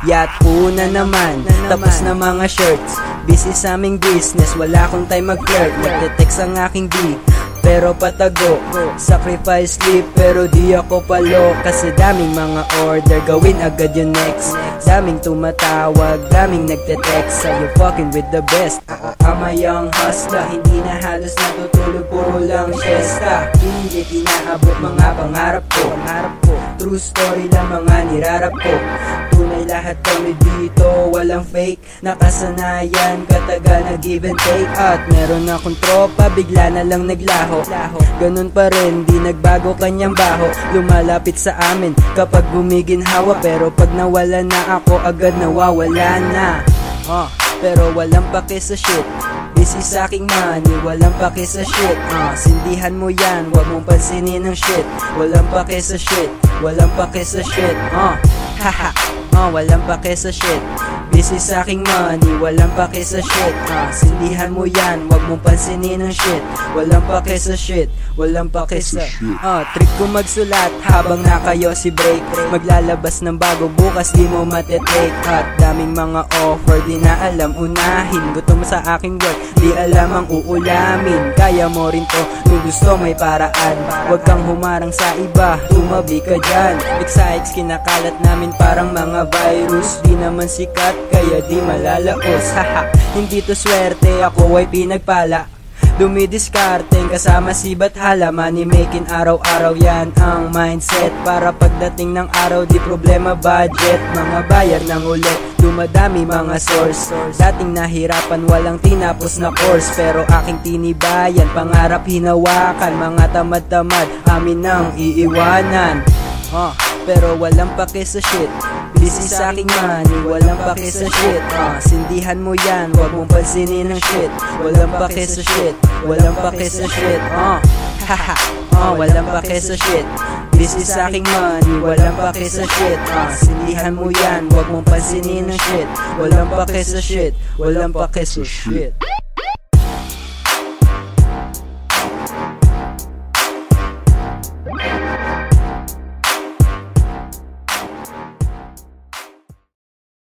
Yacht po na naman, tapos na mga shirts. Busy sa aming business, wala akong time mag-flirt. Nagte-text ang aking di, pero patago. Sacrifice sleep, pero di ako palo. Kasi daming mga order, gawin agad yung next. Daming tumatawag, daming nagte-text. Are you fucking with the best? I'm a young hustler, hindi na halos natutulog, puro lang siesta. Hindi inaabot mga pangarap ko. True story lang mga nirarap ko. Tunay lahat kami dito, walang fake. Nakasanayan, katagal na give and take. At meron akong tropa, bigla na lang naglaho. Ganun pa rin, di nagbago kanyang baho. Lumalapit sa amin kapag gumiginhawa, pero pag nawala na ako, agad nawawala na. Pero walang pake sa shit. Busy sa aking money, walang pake sa shit. Sindihan mo yan, wag mong pansinin ng shit. Walang pake sa shit, walang pake sa shit. Haha, walang pake sa shit. Busy sa aking money, walang pake sa shit. Sindihan mo yan, wag mong pansinin ng shit. Walang pake sa shit, walang pake sa trick ko magsulat habang nakayo si break. Maglalabas ng bago bukas, di mo matitake. At daming mga offer, di na alam unahin. Gutom sa aking work, di alam ang uulamin. Kaya mo rin to, kung gusto may paraan. Huwag kang humarang sa iba, tumabi ka dyan. XIX kinakalat namin parang mga virus. Di naman sikat, kaya di malalaos. Haha, hindi to swerte, ako ay pinagpala. Dumidiskarteng kasama si Bathala. Money making araw-araw, yan ang mindset. Para pagdating ng araw, di problema budget. Mga bayar ng ulit, dumadami mga source. Dating nahirapan, walang tinapos na course, pero aking tinibayan, pangarap hinawakan. Mga tamad-tamad, amin nang iiwanan. Pero walang pake sa shit. Busy sa aking money, walang pake sa shit. Sindihan mo yan, wag mong pansinin ng shit. Walang pake sa shit, walang pake sa shit. Haha, walang pake sa shit. Busy sa aking money, walang pake sa shit. Sindihan mo yan, wag mong pansinin ng shit. Walang pake sa shit, walang pake sa shit.